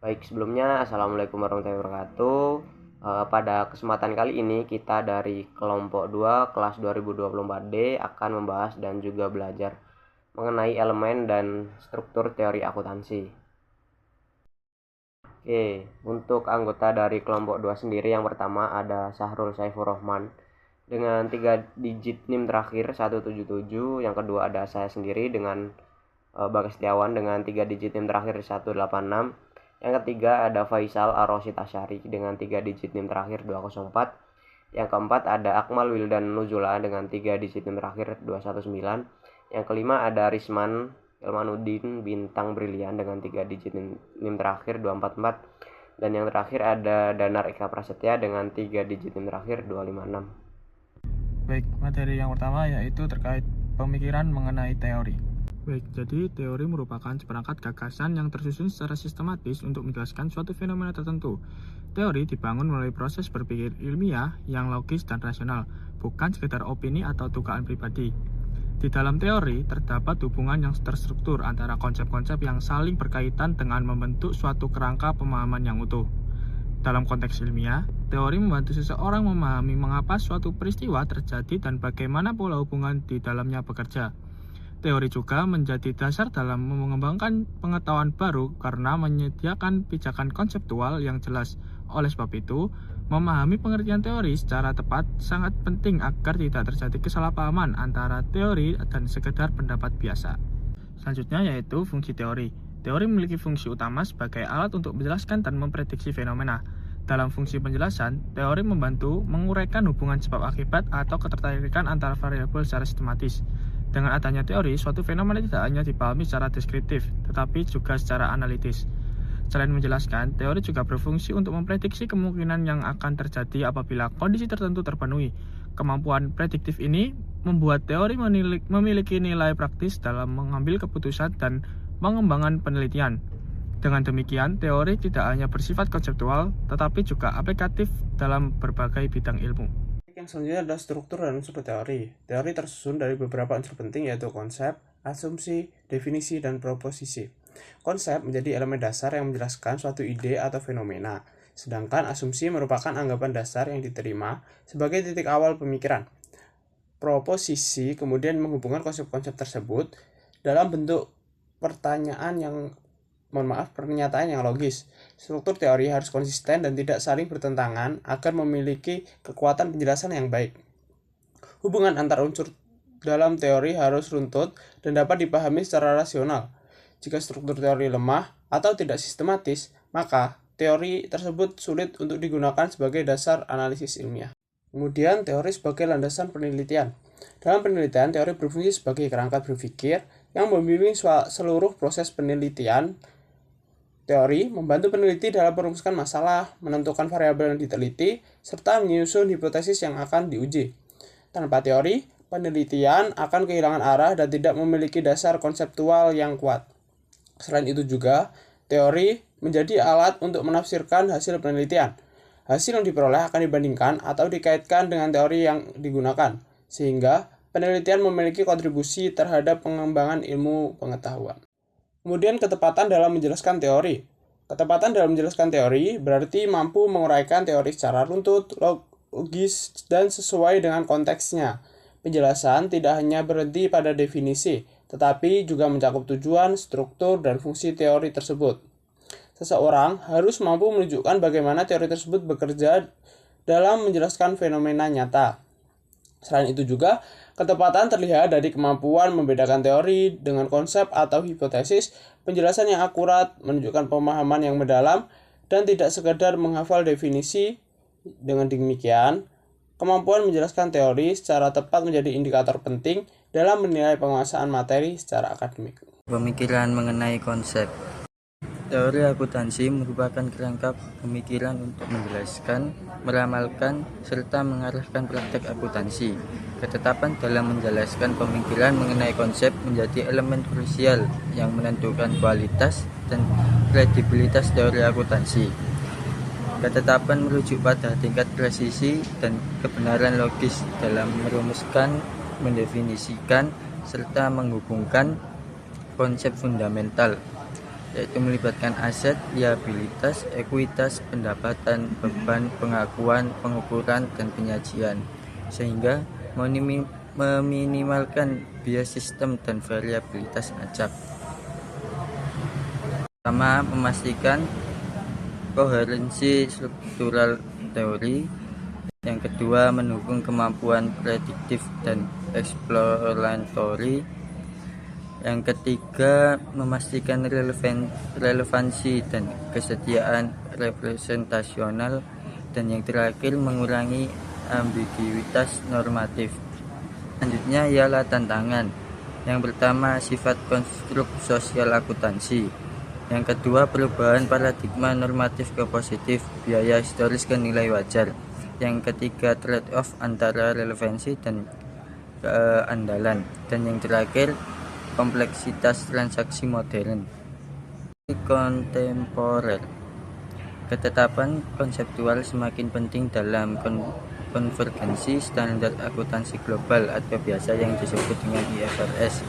Baik, sebelumnya Assalamualaikum warahmatullahi wabarakatuh. Pada kesempatan kali ini kita dari kelompok 2 kelas 2024D akan membahas dan juga belajar mengenai elemen dan struktur teori akuntansi. Oke, untuk anggota dari kelompok 2 sendiri yang pertama ada Syahrul Saifur Rahman dengan 3 digit NIM terakhir 177. Yang kedua ada saya sendiri dengan Bagas Setiawan dengan 3 digit NIM terakhir 186. Yang ketiga ada Faisal Ar-Rasyid Asyari dengan 3 digit NIM terakhir 204. Yang keempat ada Akmal Wildan Nuzula dengan 3 digit NIM terakhir 219. Yang kelima ada Risman Elmanuddin Bintang Brilian dengan 3 digit NIM terakhir 244. Dan yang terakhir ada Danar Eka Prasetya dengan 3 digit NIM terakhir 256. Baik, materi yang pertama yaitu terkait pemikiran mengenai teori. Baik, jadi teori merupakan seperangkat gagasan yang tersusun secara sistematis untuk menjelaskan suatu fenomena tertentu. Teori dibangun melalui proses berpikir ilmiah yang logis dan rasional, bukan sekedar opini atau dugaan pribadi. Di dalam teori, terdapat hubungan yang terstruktur antara konsep-konsep yang saling berkaitan dengan membentuk suatu kerangka pemahaman yang utuh. Dalam konteks ilmiah, teori membantu seseorang memahami mengapa suatu peristiwa terjadi dan bagaimana pola hubungan di dalamnya bekerja. Teori juga menjadi dasar dalam mengembangkan pengetahuan baru karena menyediakan pijakan konseptual yang jelas. Oleh sebab itu, memahami pengertian teori secara tepat sangat penting agar tidak terjadi kesalahpahaman antara teori dan sekedar pendapat biasa. Selanjutnya yaitu fungsi teori. Teori memiliki fungsi utama sebagai alat untuk menjelaskan dan memprediksi fenomena. Dalam fungsi penjelasan, teori membantu menguraikan hubungan sebab akibat atau ketertarikan antara variabel secara sistematis. Dengan adanya teori, suatu fenomena tidak hanya dipahami secara deskriptif, tetapi juga secara analitis. Selain menjelaskan, teori juga berfungsi untuk memprediksi kemungkinan yang akan terjadi apabila kondisi tertentu terpenuhi. Kemampuan prediktif ini membuat teori memiliki nilai praktis dalam mengambil keputusan dan mengembangkan penelitian. Dengan demikian, teori tidak hanya bersifat konseptual, tetapi juga aplikatif dalam berbagai bidang ilmu. Yang selanjutnya adalah struktur dan unsur teori. Teori tersusun dari beberapa unsur penting yaitu konsep, asumsi, definisi, dan proposisi. Konsep menjadi elemen dasar yang menjelaskan suatu ide atau fenomena, sedangkan asumsi merupakan anggapan dasar yang diterima sebagai titik awal pemikiran. Proposisi kemudian menghubungkan konsep-konsep tersebut dalam bentuk pernyataan yang logis. Struktur teori harus konsisten dan tidak saling bertentangan agar memiliki kekuatan penjelasan yang baik. Hubungan antar unsur dalam teori harus runtut dan dapat dipahami secara rasional. Jika struktur teori lemah atau tidak sistematis, maka teori tersebut sulit untuk digunakan sebagai dasar analisis ilmiah. Kemudian, teori sebagai landasan penelitian. Dalam penelitian, teori berfungsi sebagai kerangka berpikir yang membimbing seluruh proses penelitian. Teori membantu peneliti dalam merumuskan masalah, menentukan variabel yang diteliti, serta menyusun hipotesis yang akan diuji. Tanpa teori, penelitian akan kehilangan arah dan tidak memiliki dasar konseptual yang kuat. Selain itu juga, teori menjadi alat untuk menafsirkan hasil penelitian. Hasil yang diperoleh akan dibandingkan atau dikaitkan dengan teori yang digunakan, sehingga penelitian memiliki kontribusi terhadap pengembangan ilmu pengetahuan. Kemudian ketepatan dalam menjelaskan teori. Ketepatan dalam menjelaskan teori berarti mampu menguraikan teori secara runtut, logis, dan sesuai dengan konteksnya. Penjelasan tidak hanya berhenti pada definisi, tetapi juga mencakup tujuan, struktur, dan fungsi teori tersebut. Seseorang harus mampu menunjukkan bagaimana teori tersebut bekerja dalam menjelaskan fenomena nyata. Selain itu juga, ketepatan terlihat dari kemampuan membedakan teori dengan konsep atau hipotesis, penjelasan yang akurat, menunjukkan pemahaman yang mendalam, dan tidak sekedar menghafal definisi. Dengan demikian, kemampuan menjelaskan teori secara tepat menjadi indikator penting dalam menilai penguasaan materi secara akademik. Pemikiran mengenai konsep. Teori akuntansi merupakan kerangka pemikiran untuk menjelaskan, meramalkan, serta mengarahkan praktek akuntansi. Ketetapan dalam menjelaskan pemikiran mengenai konsep menjadi elemen krusial yang menentukan kualitas dan kredibilitas teori akuntansi. Ketetapan merujuk pada tingkat presisi dan kebenaran logis dalam merumuskan, mendefinisikan, serta menghubungkan konsep fundamental. yaitu melibatkan aset, liabilitas, ekuitas, pendapatan, beban, pengakuan, pengukuran, dan penyajian, sehingga meminimalkan bias sistem dan variabilitas acak. Pertama, memastikan koherensi struktural teori. Yang kedua, mendukung kemampuan prediktif dan eksploratory. Yang ketiga, memastikan relevansi dan kesetiaan representasional. Dan yang terakhir, mengurangi ambiguitas normatif. Selanjutnya ialah tantangan. Yang pertama, sifat konstruk sosial akuntansi. Yang kedua, perubahan paradigma normatif ke positif, biaya historis ke nilai wajar. Yang ketiga, trade-off antara relevansi dan keandalan. Dan yang terakhir, kompleksitas transaksi modern. Kontemporer. Ketetapan konseptual semakin penting dalam konvergensi standar akuntansi global atau biasa yang disebut dengan IFRS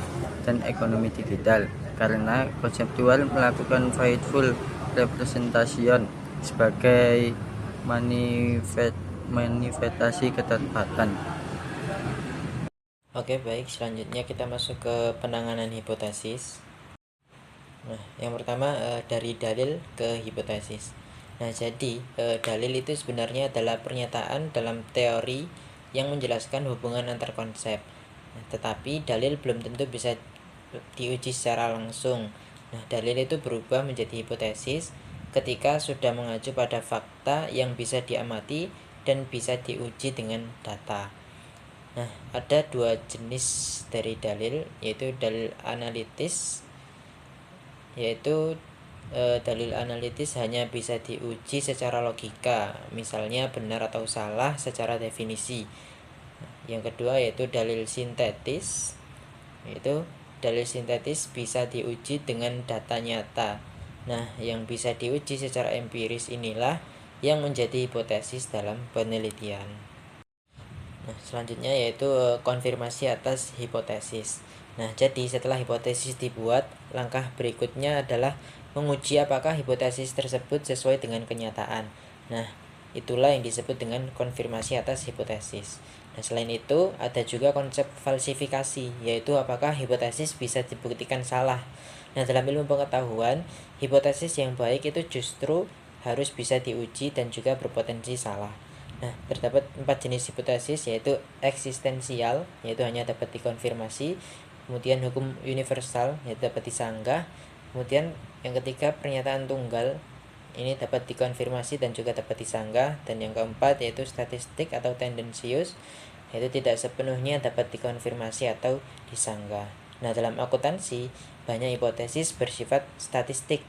dan ekonomi digital, karena konseptual melakukan faithful representation sebagai manifestasi ketepatan. Oke, baik. Selanjutnya kita masuk ke penanganan hipotesis. Nah, yang pertama dari dalil ke hipotesis. Nah, jadi dalil itu sebenarnya adalah pernyataan dalam teori yang menjelaskan hubungan antar konsep. Nah, tetapi dalil belum tentu bisa diuji secara langsung. Nah, dalil itu berubah menjadi hipotesis ketika sudah mengacu pada fakta yang bisa diamati dan bisa diuji dengan data. Nah, ada dua jenis dari dalil, yaitu dalil analitis, yaitu dalil analitis hanya bisa diuji secara logika, misalnya benar atau salah secara definisi. Yang kedua yaitu dalil sintetis, yaitu dalil sintetis bisa diuji dengan data nyata. Nah, yang bisa diuji secara empiris inilah yang menjadi hipotesis dalam penelitian. Nah, selanjutnya yaitu konfirmasi atas hipotesis. Nah, jadi setelah hipotesis dibuat, langkah berikutnya adalah menguji apakah hipotesis tersebut sesuai dengan kenyataan. Nah, itulah yang disebut dengan konfirmasi atas hipotesis. Nah, selain itu, ada juga konsep falsifikasi, yaitu apakah hipotesis bisa dibuktikan salah. Nah, dalam ilmu pengetahuan, hipotesis yang baik itu justru harus bisa diuji dan juga berpotensi salah. Nah, terdapat 4 jenis hipotesis, yaitu eksistensial, yaitu hanya dapat dikonfirmasi. Kemudian hukum universal, yaitu dapat disanggah. Kemudian yang ketiga, pernyataan tunggal, ini dapat dikonfirmasi dan juga dapat disanggah. Dan yang keempat yaitu statistik atau tendensius, yaitu tidak sepenuhnya dapat dikonfirmasi atau disanggah. Nah, dalam akuntansi banyak hipotesis bersifat statistik.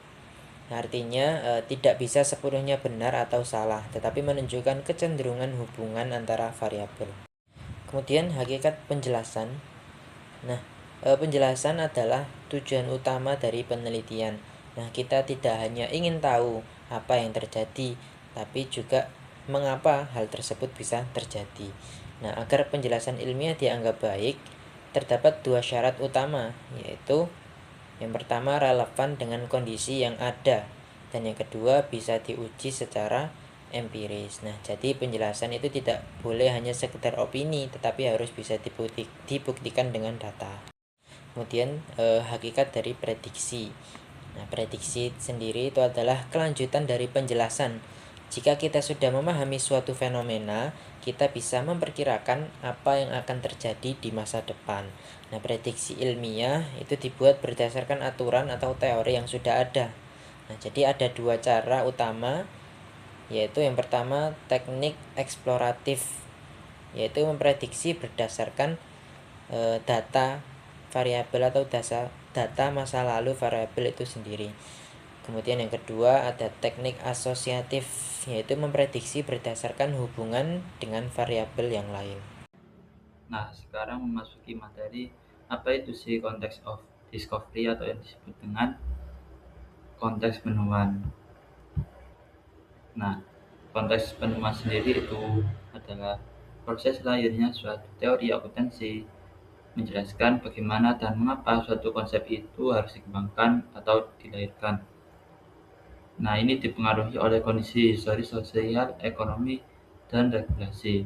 Artinya tidak bisa sepenuhnya benar atau salah, tetapi menunjukkan kecenderungan hubungan antara variabel. Kemudian hakikat penjelasan. Nah, penjelasan adalah tujuan utama dari penelitian. Nah, kita tidak hanya ingin tahu apa yang terjadi, tapi juga mengapa hal tersebut bisa terjadi. Nah, agar penjelasan ilmiah dianggap baik, terdapat 2 syarat utama, yaitu yang pertama relevan dengan kondisi yang ada, dan yang kedua bisa diuji secara empiris. Nah, jadi penjelasan itu tidak boleh hanya sekedar opini, tetapi harus bisa dibuktikan dengan data. Kemudian hakikat dari prediksi. Nah, prediksi sendiri itu adalah kelanjutan dari penjelasan. Jika kita sudah memahami suatu fenomena, kita bisa memperkirakan apa yang akan terjadi di masa depan. Nah, prediksi ilmiah itu dibuat berdasarkan aturan atau teori yang sudah ada. Nah, jadi ada 2 cara utama, yaitu yang pertama teknik eksploratif, yaitu memprediksi berdasarkan data variabel atau data masa lalu variabel itu sendiri. Kemudian yang kedua ada teknik asosiatif, yaitu memprediksi berdasarkan hubungan dengan variabel yang lain. Nah, sekarang memasuki materi apa itu sih konteks of discovery atau yang disebut dengan konteks penemuan. Nah, konteks penemuan sendiri itu adalah proses lahirnya suatu teori akuntansi menjelaskan bagaimana dan mengapa suatu konsep itu harus dikembangkan atau dilahirkan. Nah, ini dipengaruhi oleh kondisi historis, sosial, ekonomi, dan regulasi.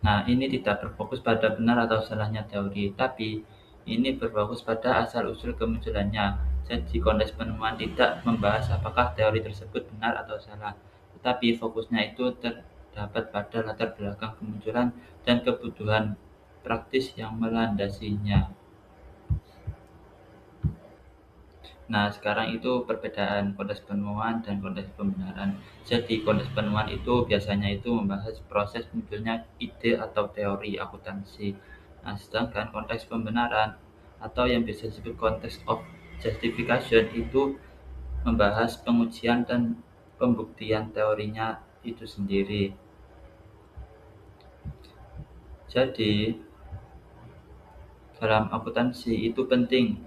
Nah, ini tidak berfokus pada benar atau salahnya teori, tapi ini berfokus pada asal-usul kemunculannya. Jadi, konteks penemuan tidak membahas apakah teori tersebut benar atau salah, tetapi fokusnya itu terdapat pada latar belakang kemunculan dan kebutuhan praktis yang melandasinya. Nah, sekarang itu perbedaan konteks penemuan dan konteks pembenaran. Jadi, konteks penemuan itu biasanya itu membahas proses munculnya ide atau teori akuntansi. Nah, sedangkan konteks pembenaran atau yang biasa disebut konteks of justification itu membahas pengujian dan pembuktian teorinya itu sendiri. Jadi, dalam akuntansi itu penting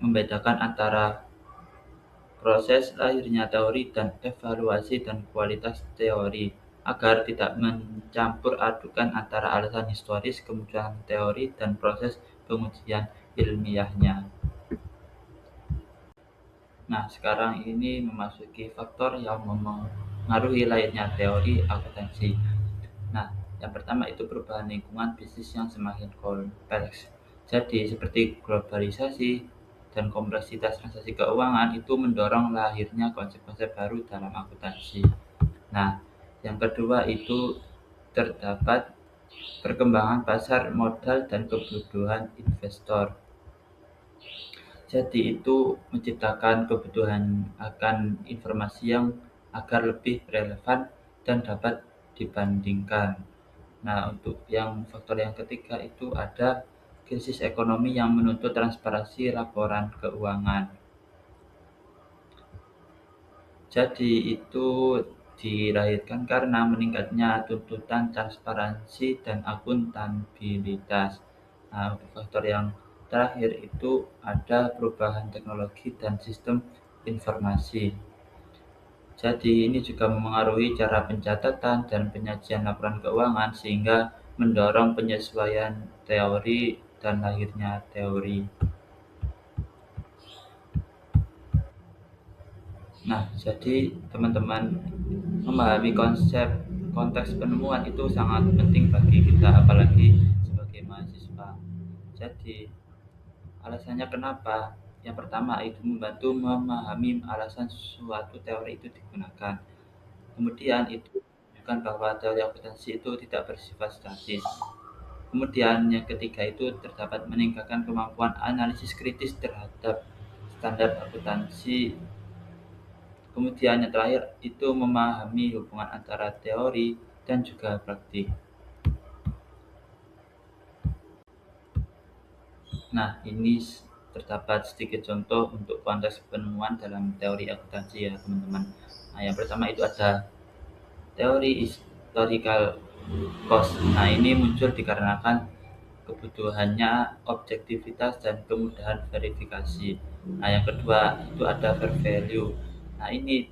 membedakan antara proses lahirnya teori dan evaluasi dan kualitas teori agar tidak mencampur adukan antara alasan historis kemunculan teori dan proses pengujian ilmiahnya. Nah, sekarang ini memasuki faktor yang mempengaruhi lahirnya teori akuntansi. Nah, yang pertama itu perubahan lingkungan bisnis yang semakin kompleks. Jadi, seperti globalisasi dan kompleksitas transaksi keuangan itu mendorong lahirnya konsep-konsep baru dalam akuntansi. Nah, yang kedua itu terdapat perkembangan pasar modal dan kebutuhan investor. Jadi itu menciptakan kebutuhan akan informasi yang agar lebih relevan dan dapat dibandingkan. Nah, untuk yang faktor yang ketiga itu ada krisis ekonomi yang menuntut transparansi laporan keuangan. Jadi itu dilahirkan karena meningkatnya tuntutan transparansi dan akuntabilitas. Nah, untuk faktor yang terakhir itu ada perubahan teknologi dan sistem informasi. Jadi ini juga memengaruhi cara pencatatan dan penyajian laporan keuangan sehingga mendorong penyesuaian teori dan lahirnya teori. Nah, jadi teman-teman memahami konsep konteks penemuan itu sangat penting bagi kita apalagi sebagai mahasiswa. Jadi alasannya kenapa? Yang pertama itu membantu memahami alasan suatu teori itu digunakan. Kemudian itu menunjukkan bahwa teori akuntansi itu tidak bersifat statis. Kemudian yang ketiga itu terdapat meningkatkan kemampuan analisis kritis terhadap standar akuntansi. Kemudian yang terakhir itu memahami hubungan antara teori dan juga praktik. Nah, ini terdapat sedikit contoh untuk konteks penemuan dalam teori akuntansi ya teman-teman. Nah, yang pertama itu ada teori historical cost. Nah, ini muncul dikarenakan kebutuhannya objektivitas dan kemudahan verifikasi. Nah, yang kedua itu ada fair value. Nah, ini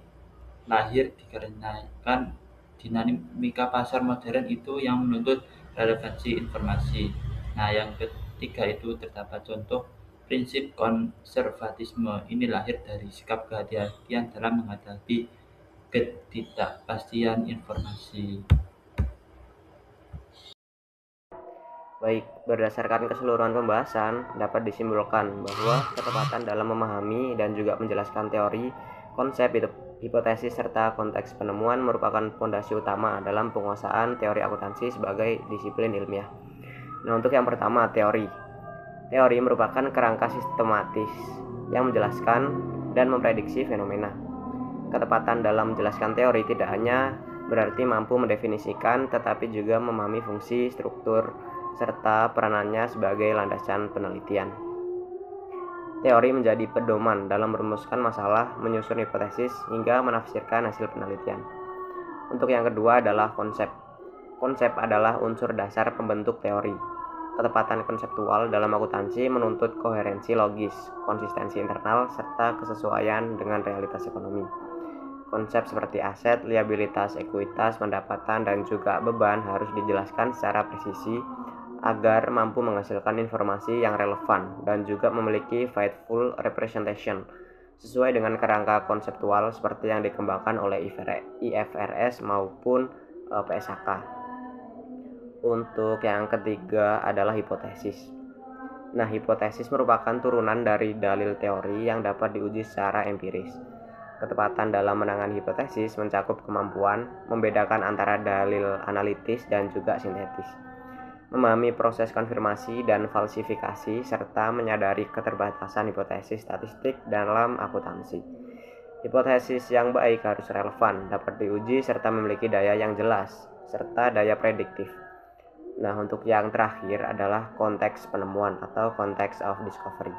lahir dikarenakan dinamika pasar modern itu yang menuntut relevansi informasi. Nah, yang ketiga itu terdapat contoh prinsip konservatisme. Ini lahir dari sikap kehati-hatian dalam menghadapi ketidakpastian informasi. Baik, berdasarkan keseluruhan pembahasan, dapat disimpulkan bahwa ketepatan dalam memahami dan juga menjelaskan teori, konsep, hipotesis, serta konteks penemuan merupakan fondasi utama dalam penguasaan teori akuntansi sebagai disiplin ilmiah. Nah, untuk yang pertama, teori. Teori merupakan kerangka sistematis yang menjelaskan dan memprediksi fenomena. Ketepatan dalam menjelaskan teori tidak hanya berarti mampu mendefinisikan, tetapi juga memahami fungsi, struktur, serta peranannya sebagai landasan penelitian. Teori menjadi pedoman dalam merumuskan masalah, menyusun hipotesis, hingga menafsirkan hasil penelitian. Untuk yang kedua adalah konsep. Konsep adalah unsur dasar pembentuk teori. Ketepatan konseptual dalam akuntansi menuntut koherensi logis, konsistensi internal, serta kesesuaian dengan realitas ekonomi. Konsep seperti aset, liabilitas, ekuitas, pendapatan, dan juga beban harus dijelaskan secara presisi agar mampu menghasilkan informasi yang relevan dan juga memiliki faithful representation sesuai dengan kerangka konseptual seperti yang dikembangkan oleh IFRS maupun PSHK. Untuk yang ketiga adalah hipotesis. Nah, hipotesis merupakan turunan dari dalil teori yang dapat diuji secara empiris. Ketepatan dalam menangani hipotesis mencakup kemampuan membedakan antara dalil analitis dan juga sintetis, memahami proses konfirmasi dan falsifikasi, serta menyadari keterbatasan hipotesis statistik dalam akuntansi. Hipotesis yang baik harus relevan, dapat diuji, serta memiliki daya yang jelas, serta daya prediktif. Nah, untuk yang terakhir adalah konteks penemuan atau context of discovery.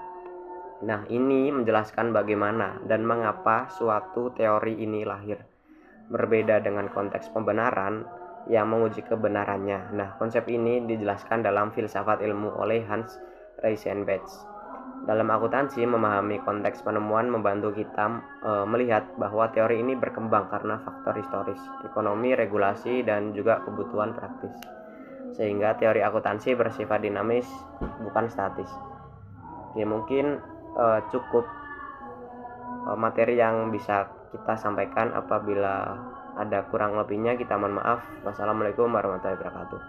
Nah, ini menjelaskan bagaimana dan mengapa suatu teori ini lahir. Berbeda dengan konteks pembenaran yang menguji kebenarannya. Nah, konsep ini dijelaskan dalam filsafat ilmu oleh Hans Reichenbach. Dalam akuntansi, memahami konteks penemuan membantu kita melihat bahwa teori ini berkembang karena faktor historis, ekonomi, regulasi, dan juga kebutuhan praktis. Sehingga teori akuntansi bersifat dinamis, bukan statis. Oke, mungkin cukup materi yang bisa kita sampaikan. Apabila ada kurang lebihnya kita mohon maaf. Wassalamualaikum warahmatullahi wabarakatuh.